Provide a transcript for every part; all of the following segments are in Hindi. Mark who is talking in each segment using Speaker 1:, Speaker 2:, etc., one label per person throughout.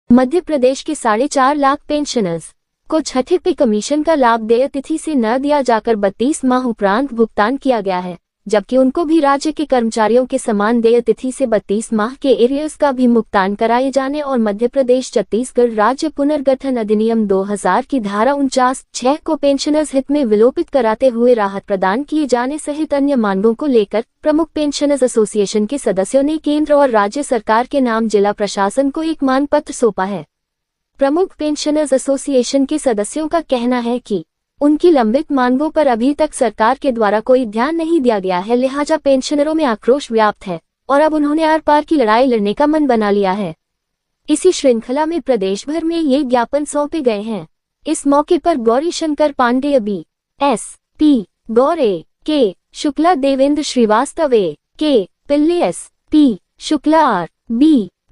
Speaker 1: मध्य प्रदेश के 4.5 लाख पेंशनर्स को छठे पे कमीशन का लाभ देय तिथि से न दिया जाकर 32 माह उपरांत भुगतान किया गया है, जबकि उनको भी राज्य के कर्मचारियों के समान देय तिथि से 32 माह के एरियर्स का भी भुगतान कराए जाने और मध्य प्रदेश छत्तीसगढ़ राज्य पुनर्गठन अधिनियम 2000 की धारा 49(6) को पेंशनर्स हित में विलोपित कराते हुए राहत प्रदान किए जाने सहित अन्य मांगों को लेकर प्रमुख पेंशनर्स एसोसिएशन के सदस्यों ने केंद्र और राज्य सरकार के नाम जिला प्रशासन को एक मांग पत्र सौंपा है। प्रमुख पेंशनर्स एसोसिएशन के सदस्यों का कहना है कि उनकी लंबित मांगों पर अभी तक सरकार के द्वारा कोई ध्यान नहीं दिया गया है, लिहाजा पेंशनरों में आक्रोश व्याप्त है और अब उन्होंने आर पार की लड़ाई लड़ने का मन बना लिया है। इसी श्रृंखला में प्रदेश भर में ये ज्ञापन सौंपे गए हैं। इस मौके पर गौरी शंकर पांडेय B.S.P. गौरे के शुक्ला, देवेंद्र श्रीवास्तव के पिल्ले S.P. Shukla, R.B.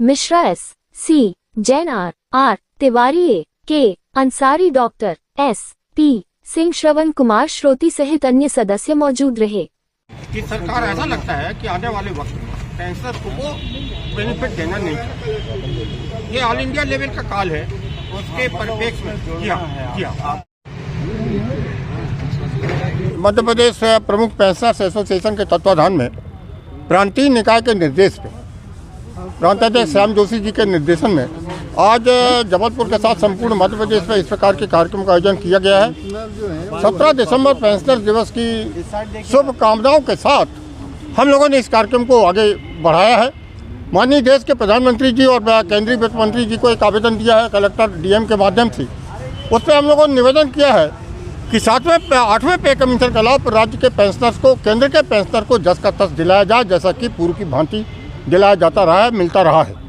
Speaker 1: Mishra S.C. Jain, R. Tiwari के अंसारी, डॉक्टर S.P. सिंह, श्रवण कुमार श्रोती सहित अन्य सदस्य मौजूद रहे।
Speaker 2: कि सरकार ऐसा लगता है कि आने वाले वक्त में पेंशनर को बेनिफिट देना नहीं चाहिए। ये ऑल इंडिया लेवल का कॉल है, उसके परिप्रेक्ष्य में किया। मध्य प्रदेश प्रमुख पेंशनर्स एसोसिएशन के तत्वाधान में प्रांतीय निकाय के निर्देश पे प्रांताध्यक्ष श्याम जोशी जी के निर्देशन में आज जबलपुर के साथ संपूर्ण मध्य प्रदेश में इस प्रकार के कार्यक्रम का आयोजन किया गया है। 17 दिसंबर पेंशनर दिवस की शुभकामनाओं के साथ हम लोगों ने इस कार्यक्रम को आगे बढ़ाया है। माननीय देश के प्रधानमंत्री जी और केंद्रीय वित्त मंत्री जी को एक आवेदन दिया है कलेक्टर DM के माध्यम से। उस पर हम लोगों ने निवेदन किया है कि 8वें पे कमीशन का लाभ राज्य के पेंशनर्स को, केंद्र के पेंशनर को जस का तस दिलाया जाए, जैसा कि पूर्व की भांति दिलाया जाता रहा है, मिलता रहा है।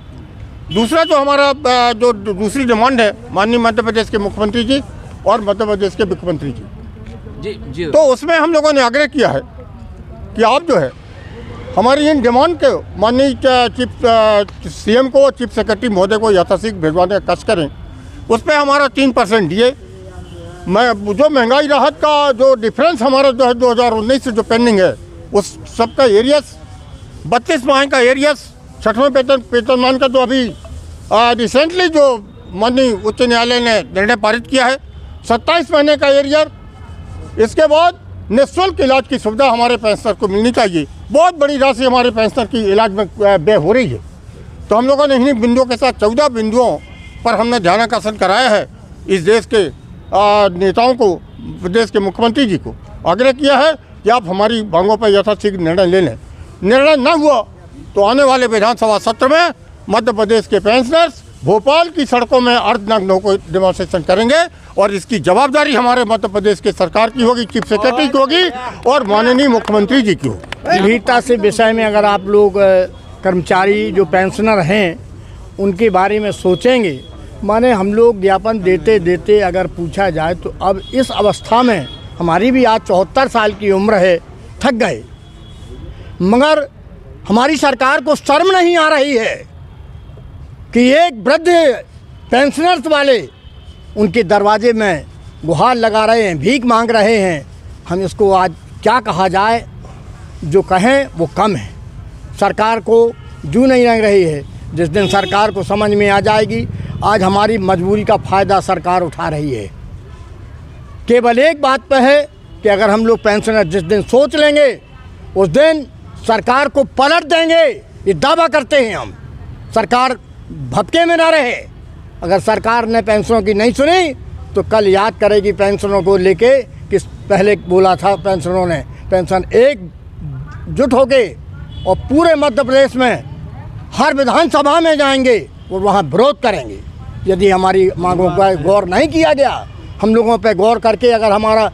Speaker 2: दूसरा जो हमारा जो दूसरी डिमांड है माननीय मध्य प्रदेश के मुख्यमंत्री जी और मध्य प्रदेश के मुख्यमंत्री जी, तो उसमें हम लोगों ने आग्रह किया है कि आप जो है हमारी इन डिमांड के माननीय चीफ CM को, चीफ सेक्रेटरी महोदय को यथाशीघ्र भिजवाने का कष्ट करें। उस पर हमारा 3% DA, जो महंगाई राहत का जो डिफरेंस हमारा जो है 2019 से जो पेंडिंग है, उस सबका एरियस 32 माह का एरियस, 6वें वेतनमान का जो अभी रिसेंटली जो माननीय उच्च न्यायालय ने निर्णय पारित किया है, 27 महीने का एरियर। इसके बाद निःशुल्क इलाज की सुविधा हमारे पेंशनर को मिलनी चाहिए। बहुत बड़ी राशि हमारे पेंशनर की इलाज में व्यय हो रही है। तो हम लोगों ने इन्हीं बिंदुओं के साथ 14 बिंदुओं पर हमने ध्यानाकर्षण कराया है। इस देश के नेताओं को, प्रदेश के मुख्यमंत्री जी को आग्रह किया है कि आप हमारी मांगों पर यथाशीघ्र निर्णय ले लें। निर्णय न हुआ तो आने वाले विधानसभा सत्र में मध्य प्रदेश के पेंशनर्स भोपाल की सड़कों में अर्धनग्न होकर डेमोन्स्ट्रेशन करेंगे और इसकी जवाबदारी हमारे मध्य प्रदेश के सरकार की होगी, चीफ सेक्रेटरी की होगी और माननीय मुख्यमंत्री जी की होगी।
Speaker 3: गंभीरता से विषय में अगर आप लोग कर्मचारी जो पेंशनर हैं उनके बारे में सोचेंगे, माने हम लोग ज्ञापन देते देते अगर पूछा जाए तो अब इस अवस्था में हमारी भी आज 74 साल की उम्र है, थक गए, मगर हमारी सरकार को शर्म नहीं आ रही है कि एक वृद्ध पेंशनर्स वाले उनके दरवाजे में गुहार लगा रहे हैं, भीख मांग रहे हैं। हम इसको आज क्या कहा जाए, जो कहें वो कम है। सरकार को जू नहीं लग रही है। जिस दिन सरकार को समझ में आ जाएगी, आज हमारी मजबूरी का फ़ायदा सरकार उठा रही है। केवल एक बात पर है कि अगर हम लोग पेंशनर जिस दिन सोच लेंगे उस दिन सरकार को पलट देंगे, ये दावा करते हैं हम। सरकार भपके में ना रहे। अगर सरकार ने पेंशनों की नहीं सुनी तो कल याद करेगी पेंशनों को लेके कि पहले बोला था पेंशनों ने। पेंशन एकजुट होके और पूरे मध्य प्रदेश में हर विधानसभा में जाएंगे और वहाँ विरोध करेंगे। यदि हमारी मांगों पर गौर नहीं किया गया, हम लोगों पर गौर करके अगर हमारा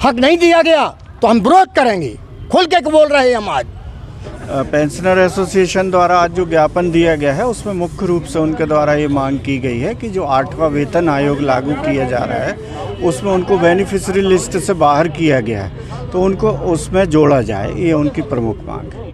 Speaker 3: हक नहीं दिया गया तो हम विरोध करेंगे। खुल के बोल रहे हैं हम आज।
Speaker 4: पेंशनर एसोसिएशन द्वारा आज जो ज्ञापन दिया गया है उसमें मुख्य रूप से उनके द्वारा ये मांग की गई है कि जो 8वां वेतन आयोग लागू किया जा रहा है उसमें उनको बेनिफिशियरी लिस्ट से बाहर किया गया है, तो उनको उसमें जोड़ा जाए। ये उनकी प्रमुख मांग है।